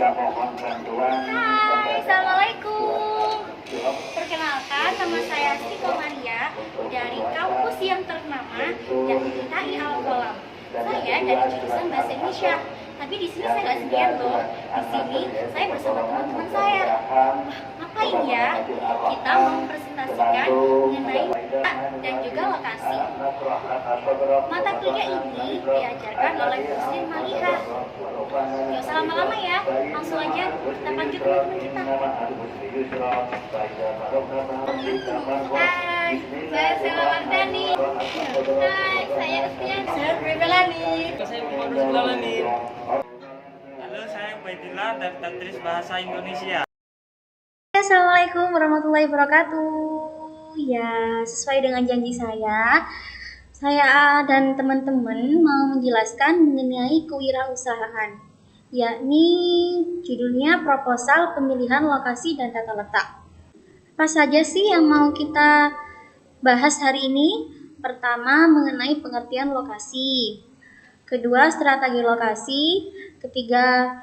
Hai, Assalamualaikum. Perkenalkan, nama saya Siti Maria dari kampus yang ternama yakni KI Al-Qalam. Saya dari jurusan Bahasa Indonesia. Tapi di sini saya nggak sendirian loh. Di sini saya bersama teman-teman saya. Ngapain ya? Kita mau mempresentasikan mengenai dan juga lokasi. Mata kuliah ini diajarkan oleh Muslim Maliha. Gak usah lama-lama ya, langsung aja kita panggil teman-teman kita. Hai, saya Sela Wardani. Hai, saya Estian. Saya Bebelani. Saya Muhammad Sulaiman. Halo, saya Baidillah dari Tadris Bahasa Indonesia. Assalamualaikum warahmatullahi wabarakatuh. Ya, sesuai dengan janji saya dan teman-teman mau menjelaskan mengenai kewirausahaan, yakni judulnya proposal pemilihan lokasi dan tata letak. Apa saja sih yang mau kita bahas hari ini? Pertama, mengenai pengertian lokasi. Kedua, strategi lokasi. Ketiga,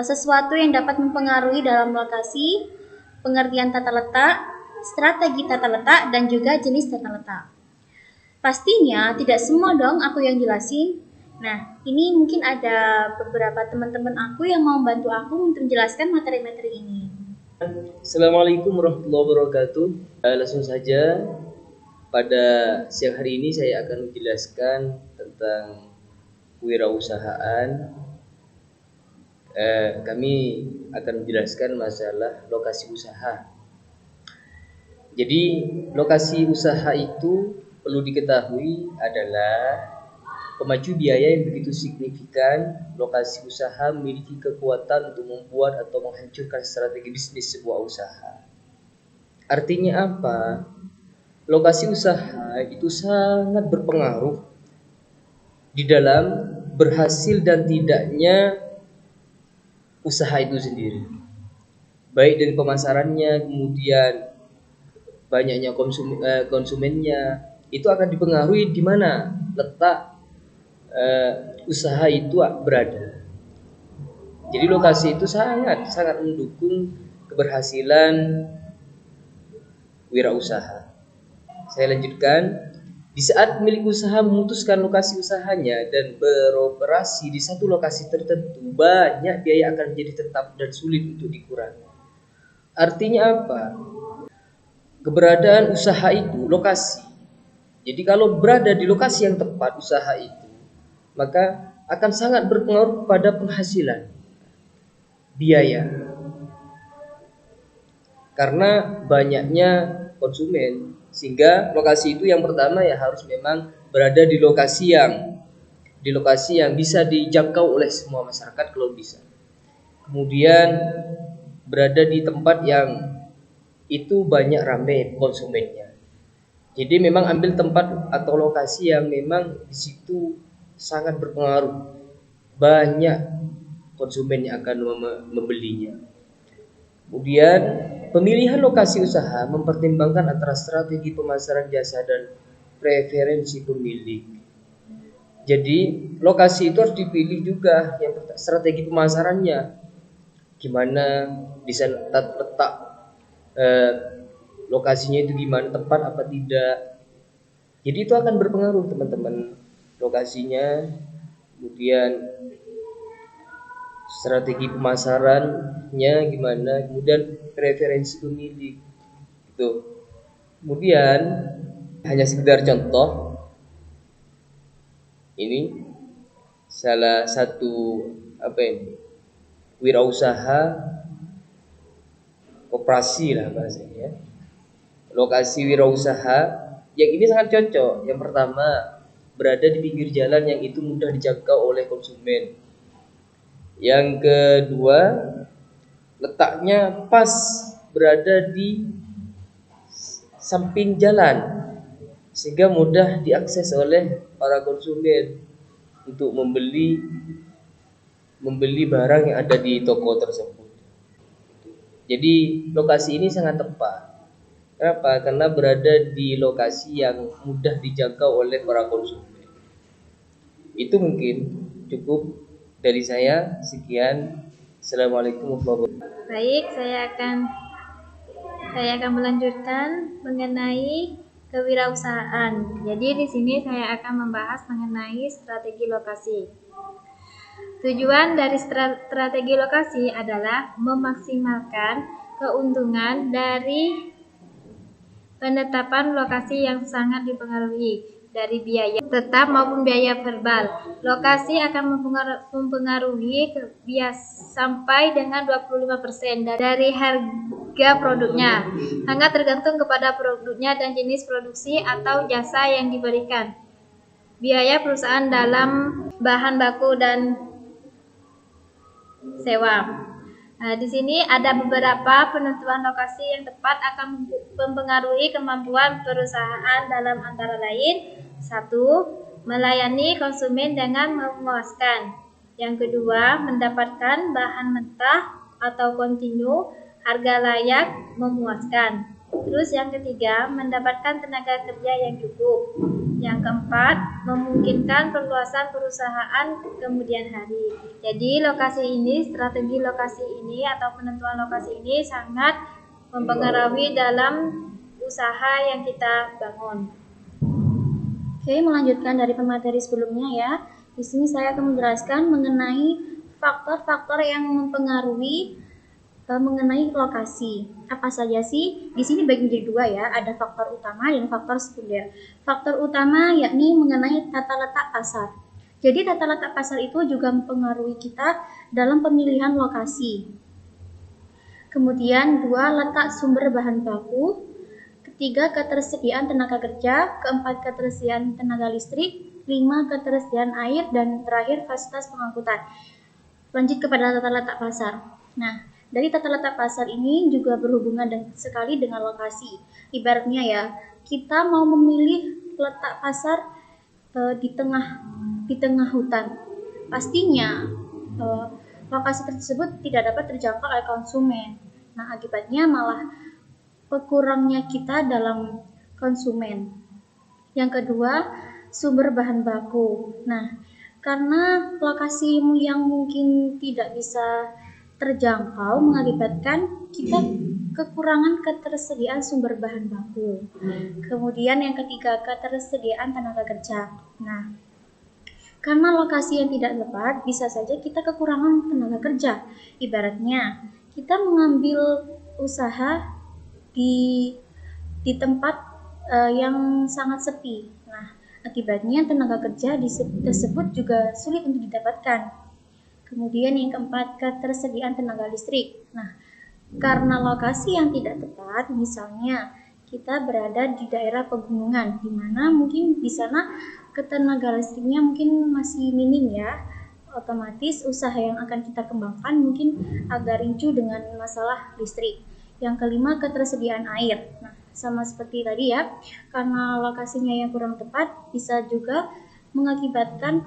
sesuatu yang dapat mempengaruhi dalam lokasi. Pengertian tata letak, strategi tata letak, dan juga jenis tata letak. Pastinya tidak semua dong aku yang jelasin. Nah, ini mungkin ada beberapa teman-teman aku yang mau bantu aku untuk menjelaskan materi-materi ini. Assalamualaikum warahmatullahi wabarakatuh. Langsung saja, pada siang hari ini saya akan menjelaskan tentang kewirausahaan. Kami akan menjelaskan masalah lokasi usaha. Jadi lokasi usaha itu perlu diketahui adalah pemacu biaya yang begitu signifikan. Lokasi usaha memiliki kekuatan untuk membuat atau menghancurkan strategi bisnis sebuah usaha. Artinya apa? Lokasi usaha itu sangat berpengaruh di dalam berhasil dan tidaknya usaha itu sendiri. Baik dari pemasarannya, kemudian banyaknya konsumennya, itu akan dipengaruhi di mana letak usaha itu berada. Jadi lokasi itu sangat mendukung keberhasilan wirausaha. Saya lanjutkan. Di saat pemilik usaha memutuskan lokasi usahanya dan beroperasi di satu lokasi tertentu, banyak biaya akan menjadi tetap dan sulit untuk dikurangi. Artinya apa? Keberadaan usaha itu lokasi. Jadi kalau berada di lokasi yang tepat usaha itu, maka akan sangat berpengaruh pada penghasilan, biaya. Karena banyaknya konsumen, sehingga lokasi itu yang pertama ya harus memang berada di lokasi yang bisa dijangkau oleh semua masyarakat kalau bisa. Kemudian berada di tempat yang itu banyak ramai konsumennya. Jadi memang ambil tempat atau lokasi yang memang di situ sangat berpengaruh, banyak konsumen yang akan membelinya. Kemudian pemilihan lokasi usaha mempertimbangkan antara strategi pemasaran jasa dan preferensi pemilik. Jadi lokasi itu harus dipilih juga yang strategi pemasarannya, gimana desain letak lokasinya itu gimana, tepat apa tidak. Jadi itu akan berpengaruh teman-teman, lokasinya, kemudian strategi pemasarannya gimana, kemudian preferensi pemilik itu. Kemudian hanya sekedar contoh, ini salah satu wirausaha koperasi lah bahasanya. Lokasi wirausaha yang ini sangat cocok. Yang pertama, berada di pinggir jalan yang itu mudah dijangkau oleh konsumen. Yang kedua, letaknya pas berada di samping jalan sehingga mudah diakses oleh para konsumen untuk membeli barang yang ada di toko tersebut. Jadi lokasi ini sangat tepat. Kenapa? Karena berada di lokasi yang mudah dijangkau oleh para konsumen. Itu mungkin cukup dari saya. Sekian. Assalamualaikum warahmatullahi wabarakatuh. Baik, saya akan melanjutkan mengenai kewirausahaan. Jadi di sini saya akan membahas mengenai strategi lokasi. Tujuan dari strategi lokasi adalah memaksimalkan keuntungan dari penetapan lokasi yang sangat dipengaruhi dari biaya tetap maupun biaya verbal. Lokasi akan mempengaruhi sampai dengan 25% dari harga produknya. Sangat tergantung kepada produknya dan jenis produksi atau jasa yang diberikan. Biaya perusahaan dalam bahan baku dan sewa. Nah, di sini ada beberapa penentuan lokasi yang tepat akan mempengaruhi kemampuan perusahaan dalam antara lain: 1. Melayani konsumen dengan memuaskan. Yang kedua, mendapatkan bahan mentah atau kontinu, harga layak, memuaskan. Terus yang ketiga, mendapatkan tenaga kerja yang cukup. Yang keempat, memungkinkan perluasan perusahaan kemudian hari. Jadi strategi lokasi ini atau penentuan lokasi ini sangat mempengaruhi dalam usaha yang kita bangun. Oke, melanjutkan dari pemateri sebelumnya ya. Di sini saya akan menjelaskan mengenai faktor-faktor yang mempengaruhi mengenai lokasi. Apa saja sih? Di sini bagi menjadi dua ya, ada faktor utama dan faktor sekunder. Faktor utama yakni mengenai tata letak pasar. Jadi tata letak pasar itu juga mempengaruhi kita dalam pemilihan lokasi. Kemudian 2, letak sumber bahan baku. Ketiga, ketersediaan tenaga kerja. Keempat, ketersediaan tenaga listrik. 5, ketersediaan air. Dan terakhir, fasilitas pengangkutan. Lanjut kepada tata letak pasar. Nah, dari tata letak pasar ini juga berhubungan sekali dengan lokasi. Ibaratnya ya, kita mau memilih letak pasar di tengah hutan. Pastinya lokasi tersebut tidak dapat terjangkau oleh konsumen. Nah, akibatnya malah berkurangnya kita dalam konsumen. Yang kedua, sumber bahan baku. Nah, karena lokasi yang mungkin tidak bisa terjangkau mengakibatkan kita kekurangan ketersediaan sumber bahan baku. Kemudian yang ketiga, ketersediaan tenaga kerja. Nah, karena lokasi yang tidak tepat, bisa saja kita kekurangan tenaga kerja. Ibaratnya, kita mengambil usaha di tempat yang sangat sepi. Nah, akibatnya tenaga kerja tersebut juga sulit untuk didapatkan. Kemudian yang keempat, ketersediaan tenaga listrik. Nah, karena lokasi yang tidak tepat, misalnya kita berada di daerah pegunungan, di mana mungkin di sana ketenaga listriknya mungkin masih minim ya. Otomatis usaha yang akan kita kembangkan mungkin agak rincu dengan masalah listrik. Yang kelima, ketersediaan air. Nah, sama seperti tadi ya, karena lokasinya yang kurang tepat, bisa juga mengakibatkan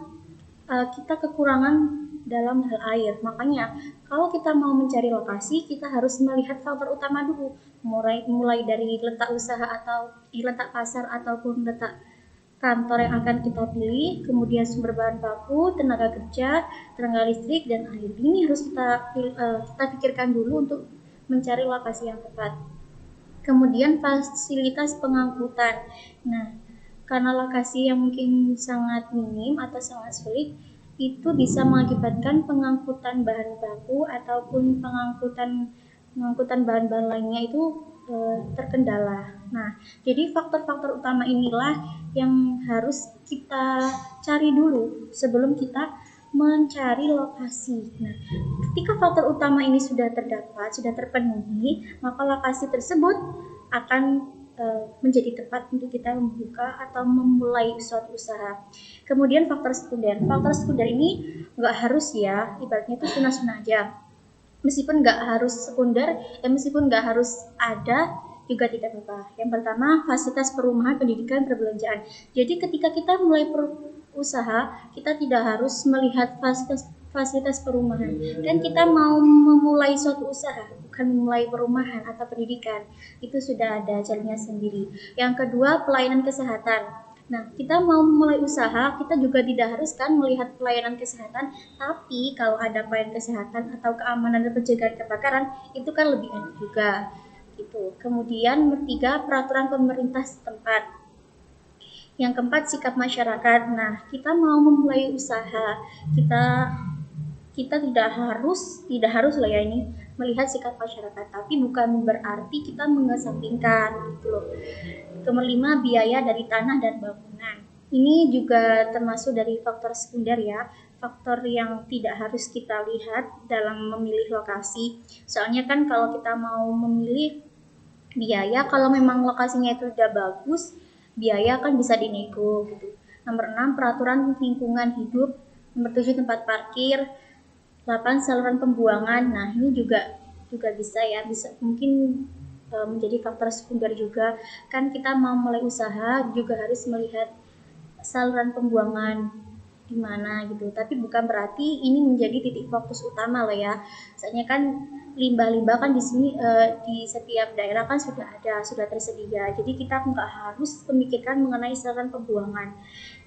kita kekurangan dalam hal air. Makanya kalau kita mau mencari lokasi, kita harus melihat faktor utama dulu, mulai dari letak usaha atau letak pasar ataupun letak kantor yang akan kita pilih, kemudian sumber bahan baku, tenaga kerja, tenaga listrik, dan air. Ini harus kita pikirkan dulu untuk mencari lokasi yang tepat. Kemudian fasilitas pengangkutan. Nah, karena lokasi yang mungkin sangat minim atau sangat sulit, itu bisa mengakibatkan pengangkutan bahan baku ataupun pengangkutan bahan-bahan lainnya itu terkendala. Nah, jadi faktor-faktor utama inilah yang harus kita cari dulu sebelum kita mencari lokasi. Nah, ketika faktor utama ini sudah terpenuhi, maka lokasi tersebut akan menjadi tepat untuk kita membuka atau memulai suatu usaha. Kemudian faktor sekunder. Faktor sekunder ini nggak harus ya, ibaratnya itu sunah-sunah aja. Meskipun nggak harus sekunder, meskipun nggak harus ada, juga tidak apa-apa. Yang pertama, fasilitas perumahan, pendidikan, perbelanjaan. Jadi ketika kita mulai usaha, kita tidak harus melihat fasilitas perumahan. Dan kita mau memulai suatu usaha, bukan memulai perumahan atau pendidikan, itu sudah ada jalannya sendiri. Yang kedua, pelayanan kesehatan. Nah, kita mau memulai usaha, kita juga tidak harus kan melihat pelayanan kesehatan, tapi kalau ada pelayanan kesehatan atau keamanan dan pencegahan kebakaran, itu kan lebih enak juga. Gitu. Kemudian nomor 3, peraturan pemerintah setempat. Yang keempat, sikap masyarakat. Nah, kita mau memulai usaha, kita tidak harus lah ya ini melihat sikap masyarakat, tapi bukan berarti kita mengesampingkan gitu loh. Nomor 5, biaya dari tanah dan bangunan. Ini juga termasuk dari faktor sekunder ya, faktor yang tidak harus kita lihat dalam memilih lokasi. Soalnya kan kalau kita mau memilih biaya, kalau memang lokasinya itu udah bagus, biaya kan bisa dinego gitu. Nomor 6, peraturan lingkungan hidup. Nomor 7, tempat parkir. 8, saluran pembuangan. Nah, ini juga bisa ya, bisa mungkin menjadi faktor sekunder juga. Kan kita mau mulai usaha juga harus melihat saluran pembuangan di mana gitu. Tapi bukan berarti ini menjadi titik fokus utama loh ya. Soalnya kan limbah-limbah kan di sini di setiap daerah kan sudah tersedia. Jadi kita nggak harus memikirkan mengenai saluran pembuangan.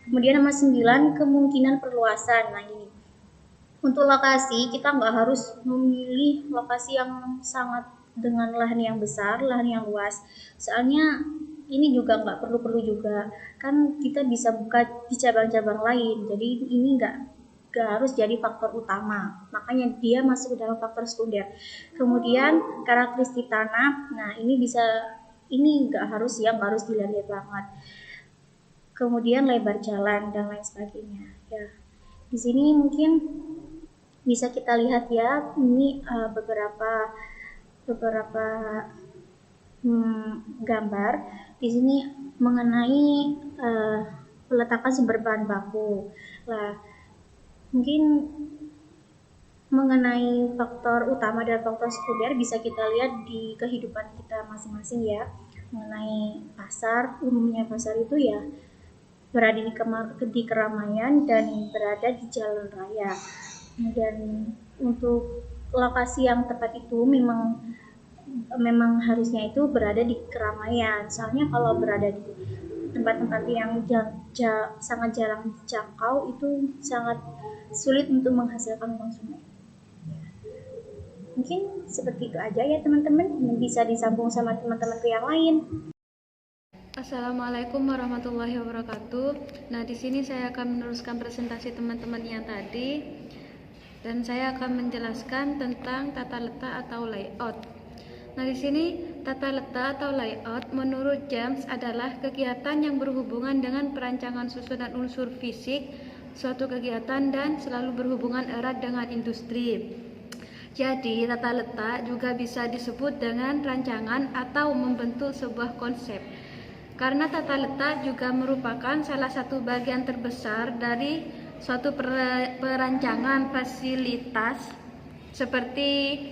Kemudian nomor 9, kemungkinan perluasan. Nah, ini untuk lokasi, kita nggak harus memilih lokasi yang sangat dengan lahan yang besar, lahan yang luas. Soalnya ini juga nggak perlu-perlu juga. Kan kita bisa buka di cabang-cabang lain. Jadi ini nggak harus jadi faktor utama. Makanya dia masuk ke dalam faktor sekunder. Kemudian karakteristik tanah. Nah, ini nggak harus dilihat banget. Kemudian lebar jalan dan lain sebagainya. Ya, di sini mungkin bisa kita lihat ya, ini beberapa gambar di sini mengenai peletakan sumber bahan baku. Lah, mungkin mengenai faktor utama dan faktor sekunder bisa kita lihat di kehidupan kita masing-masing ya. Mengenai pasar, umumnya pasar itu ya berada di keramaian dan berada di jalan raya. Dan untuk lokasi yang tepat itu memang harusnya itu berada di keramaian. Soalnya kalau berada di tempat-tempat yang sangat jarang dijangkau itu sangat sulit untuk menghasilkan konsumen. Mungkin seperti itu aja ya teman-teman, bisa disambung sama teman-teman yang lain. Assalamualaikum warahmatullahi wabarakatuh. Nah, di sini saya akan meneruskan presentasi teman-teman yang tadi dan saya akan menjelaskan tentang tata letak atau layout. Nah, di sini tata letak atau layout menurut James adalah kegiatan yang berhubungan dengan perancangan susunan unsur fisik suatu kegiatan dan selalu berhubungan erat dengan industri. Jadi, tata letak juga bisa disebut dengan rancangan atau membentuk sebuah konsep. Karena tata letak juga merupakan salah satu bagian terbesar dari suatu perancangan fasilitas seperti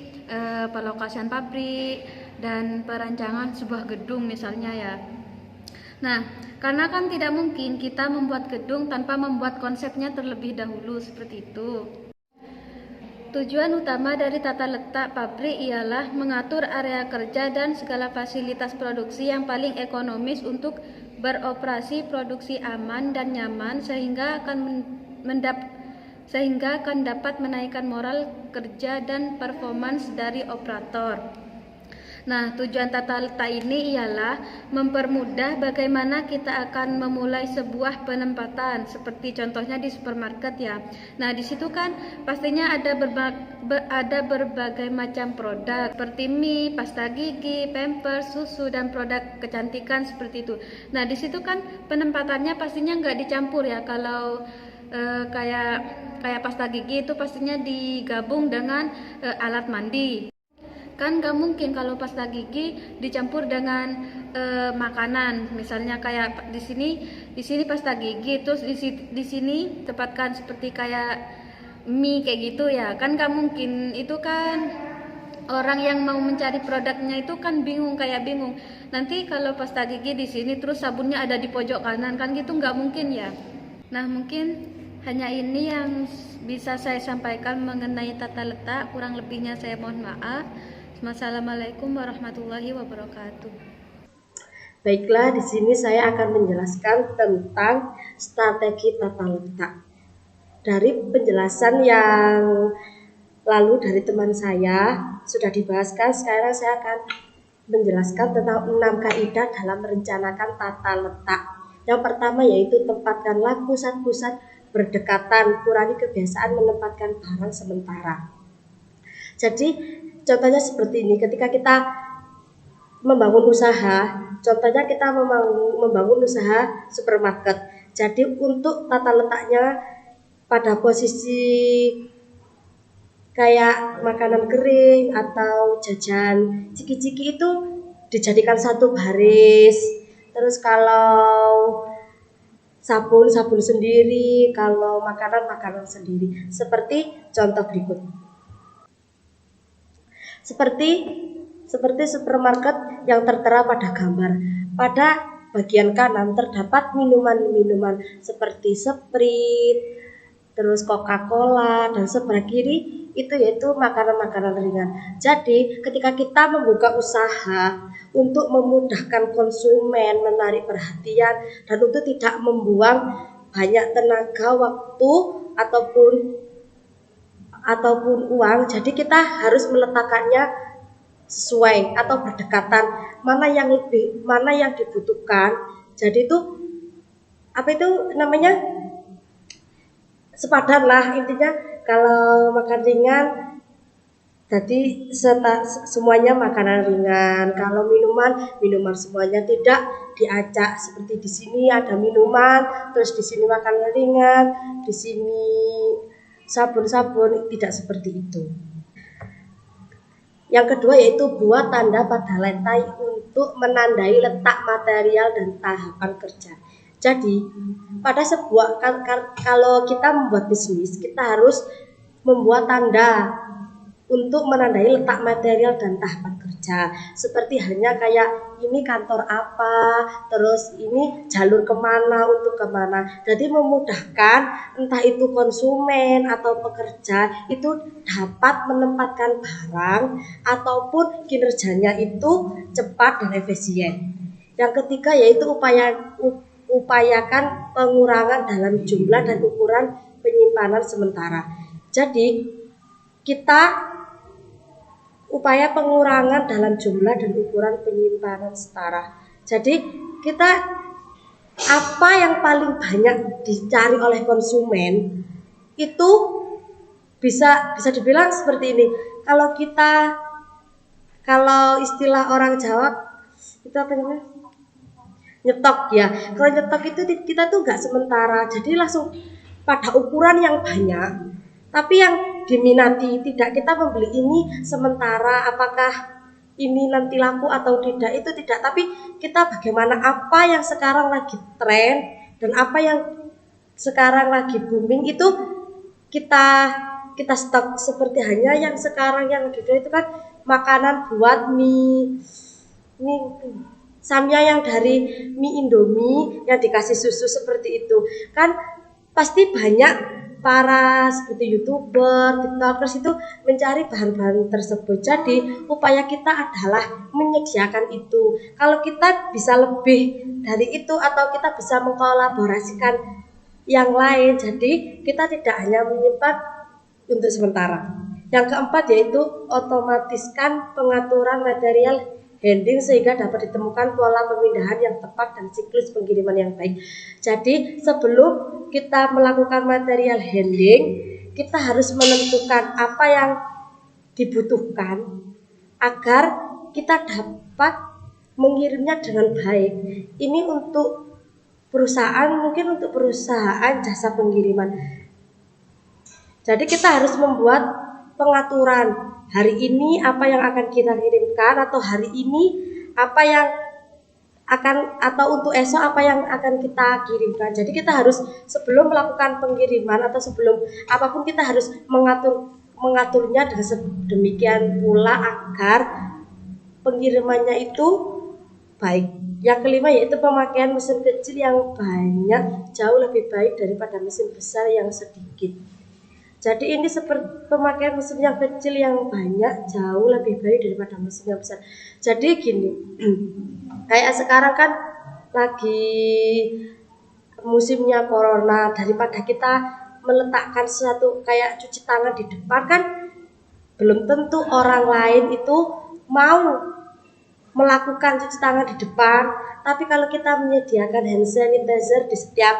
pelokasian pabrik dan perancangan sebuah gedung misalnya ya. Nah, karena kan tidak mungkin kita membuat gedung tanpa membuat konsepnya terlebih dahulu seperti itu. Tujuan utama dari tata letak pabrik ialah mengatur area kerja dan segala fasilitas produksi yang paling ekonomis untuk beroperasi produksi aman dan nyaman sehingga akan dapat menaikkan moral kerja dan performance dari operator. Nah, tujuan tata letak ini ialah mempermudah bagaimana kita akan memulai sebuah penempatan, seperti contohnya di supermarket ya. Nah, di situ kan pastinya ada berbagai macam produk, seperti mie, pasta gigi, pampers, susu, dan produk kecantikan seperti itu. Nah, di situ kan penempatannya pastinya nggak dicampur ya. Kalau kayak pasta gigi itu pastinya digabung dengan alat mandi. Kan gak mungkin kalau pasta gigi dicampur dengan makanan. Misalnya kayak di sini pasta gigi, terus di sini tempatkan seperti kayak mie kayak gitu ya. Kan gak mungkin, itu kan orang yang mau mencari produknya itu kan bingung. Nanti kalau pasta gigi di sini terus sabunnya ada di pojok kanan, kan gitu nggak mungkin ya. Nah, mungkin hanya ini yang bisa saya sampaikan mengenai tata letak. Kurang lebihnya saya mohon maaf. Wassalamualaikum warahmatullahi wabarakatuh. Baiklah, di sini saya akan menjelaskan tentang strategi tata letak. Dari penjelasan yang lalu dari teman saya sudah dibahaskan, sekarang saya akan menjelaskan tentang 6 kaidah dalam merencanakan tata letak. Yang pertama yaitu tempatkanlah pusat-pusat berdekatan, kurangi kebiasaan menempatkan barang sementara. Jadi contohnya seperti ini, ketika kita membangun usaha, contohnya kita membangun usaha supermarket. Jadi untuk tata letaknya pada posisi kayak makanan kering atau jajan ciki-ciki itu dijadikan satu baris. Terus kalau sabun sendiri, kalau makanan sendiri. Seperti contoh berikut. Seperti supermarket yang tertera pada gambar. Pada bagian kanan terdapat minuman-minuman seperti Sprite, terus Coca-Cola, dan sebelah kiri itu yaitu makanan-makanan ringan. Jadi ketika kita membuka usaha untuk memudahkan konsumen, menarik perhatian, dan untuk tidak membuang banyak tenaga, waktu ataupun uang, jadi kita harus meletakkannya sesuai atau berdekatan, mana yang dibutuhkan. Jadi itu sepadan lah intinya. Kalau makan ringan jadi semuanya makanan ringan. Kalau minuman semuanya, tidak diacak seperti di sini ada minuman, terus di sini makanan ringan, di sini sabun, tidak seperti itu. Yang kedua yaitu buat tanda pada lantai untuk menandai letak material dan tahapan kerja. Jadi kalau kita membuat bisnis, kita harus membuat tanda untuk menandai letak material dan tahapan kerja. Seperti halnya kayak ini kantor apa, terus ini jalur kemana, untuk kemana. Jadi memudahkan entah itu konsumen atau pekerja itu dapat menempatkan barang ataupun kinerjanya itu cepat dan efisien. Yang ketiga yaitu upayakan pengurangan dalam jumlah dan ukuran penyimpanan sementara. Jadi kita upaya pengurangan dalam jumlah dan ukuran penyimpanan setara. Jadi kita apa yang paling banyak dicari oleh konsumen itu bisa dibilang seperti ini. Kalau istilah orang Jawa itu apa namanya? Nyetok ya. Kalau nyetok itu kita tuh nggak sementara, jadi langsung pada ukuran yang banyak. Tapi yang diminati, tidak kita membeli ini sementara, apakah ini nanti laku atau tidak, itu tidak. Tapi kita bagaimana apa yang sekarang lagi tren dan apa yang sekarang lagi booming itu kita stok. Seperti hanya yang sekarang yang lagi tren itu kan makanan buat mie Samya yang dari mie Indomie yang dikasih susu seperti itu. Kan pasti banyak para seperti YouTuber, TikTokers itu mencari bahan-bahan tersebut. Jadi upaya kita adalah menyediakan itu. Kalau kita bisa lebih dari itu atau kita bisa mengkolaborasikan yang lain, jadi kita tidak hanya menyimpan untuk sementara. Yang keempat yaitu otomatiskan pengaturan material handling sehingga dapat ditemukan pola pemindahan yang tepat dan siklus pengiriman yang baik. Jadi sebelum kita melakukan material handling, kita harus menentukan apa yang dibutuhkan agar kita dapat mengirimnya dengan baik. Ini untuk perusahaan, mungkin untuk perusahaan jasa pengiriman. Jadi kita harus membuat pengaturan. Hari ini apa yang akan kita kirimkan, atau hari ini apa yang akan, atau untuk esok apa yang akan kita kirimkan. Jadi kita harus sebelum melakukan pengiriman atau sebelum apapun kita harus mengaturnya dengan sedemikian pula agar pengirimannya itu baik. Yang kelima yaitu pemakaian mesin kecil yang banyak jauh lebih baik daripada mesin besar yang sedikit. Jadi ini seperti pemakaian mesin yang kecil yang banyak jauh lebih baik daripada mesin yang besar. Jadi gini, Kayak sekarang kan lagi musimnya corona, daripada kita meletakkan sesuatu kayak cuci tangan di depan kan belum tentu orang lain itu mau melakukan cuci tangan di depan. Tapi kalau kita menyediakan hand sanitizer di setiap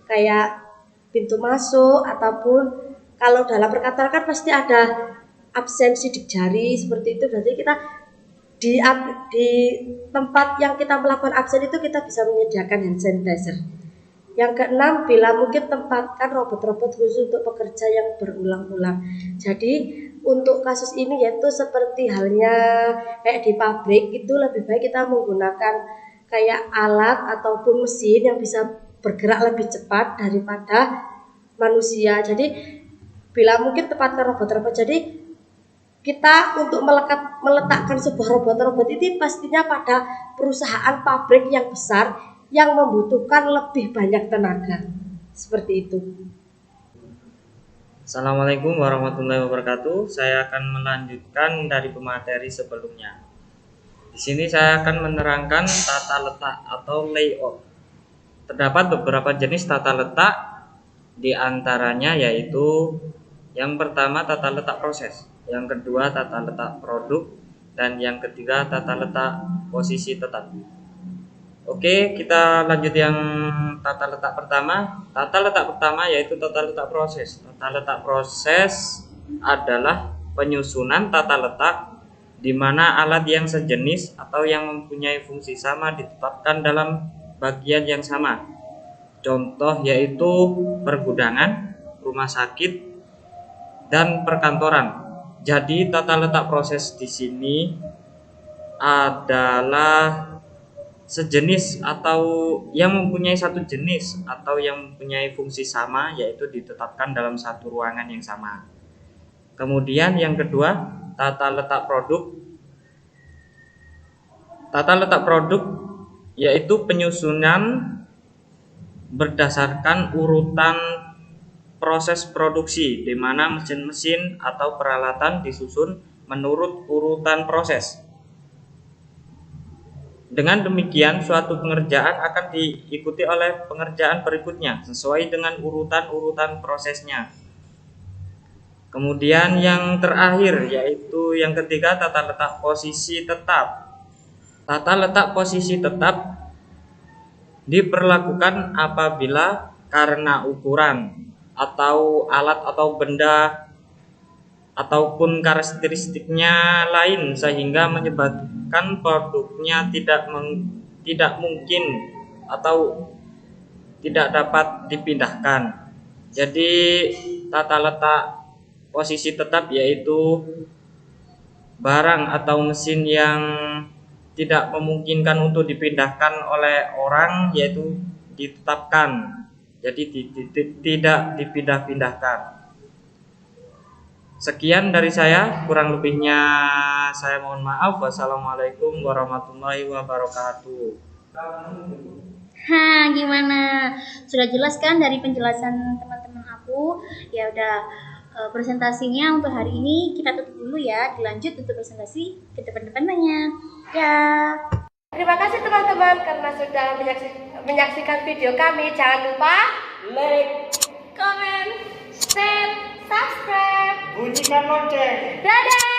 kayak pintu masuk, ataupun kalau dalam perkantoran kan pasti ada absen sidik jari seperti itu, berarti kita di tempat yang kita melakukan absen itu kita bisa menyediakan hand sanitizer. Yang keenam, bila mungkin tempatkan robot-robot khusus untuk pekerja yang berulang-ulang. Jadi untuk kasus ini yaitu seperti halnya kayak di pabrik, itu lebih baik kita menggunakan kayak alat ataupun mesin yang bisa bergerak lebih cepat daripada manusia. Jadi bila mungkin tempatkan robot-robot. Jadi kita untuk meletakkan sebuah robot-robot ini pastinya pada perusahaan pabrik yang besar yang membutuhkan lebih banyak tenaga. Seperti itu. Assalamualaikum warahmatullahi wabarakatuh. Saya akan melanjutkan dari pemateri sebelumnya. Di sini saya akan menerangkan tata letak atau layout. Terdapat beberapa jenis tata letak, di antaranya yaitu yang pertama tata letak proses, yang kedua tata letak produk, dan yang ketiga tata letak posisi tetap. Oke, kita lanjut yang tata letak pertama. Tata letak pertama yaitu tata letak proses. Tata letak proses adalah penyusunan tata letak di mana alat yang sejenis atau yang mempunyai fungsi sama ditetapkan dalam bagian yang sama. Contoh yaitu pergudangan, rumah sakit, dan perkantoran. Jadi tata letak proses di sini adalah sejenis atau yang mempunyai satu jenis atau yang mempunyai fungsi sama, yaitu ditetapkan dalam satu ruangan yang sama. Kemudian yang kedua, tata letak produk. Tata letak produk yaitu penyusunan berdasarkan urutan proses produksi, di mana mesin-mesin atau peralatan disusun menurut urutan proses. Dengan demikian, suatu pengerjaan akan diikuti oleh pengerjaan berikutnya sesuai dengan urutan-urutan prosesnya. Kemudian yang terakhir yaitu yang ketiga, tata letak posisi tetap. Tata letak posisi tetap diperlakukan apabila karena ukuran atau alat atau benda ataupun karakteristiknya lain sehingga menyebabkan produknya tidak mungkin atau tidak dapat dipindahkan. Jadi tata letak posisi tetap yaitu barang atau mesin yang tidak memungkinkan untuk dipindahkan oleh orang, yaitu ditetapkan, jadi tidak dipindah-pindahkan. Sekian dari saya, kurang lebihnya saya mohon maaf. Wassalamualaikum warahmatullahi wabarakatuh. Gimana? Sudah jelas kan dari penjelasan teman-teman aku? Ya udah, presentasinya untuk hari ini kita tutup dulu ya. Dilanjut untuk presentasi ke depan-depannya. Ya. Terima kasih teman-teman karena sudah menyaksikan video kami. Jangan lupa Like, Comment, share, subscribe. bunyikan lonceng. Dadah.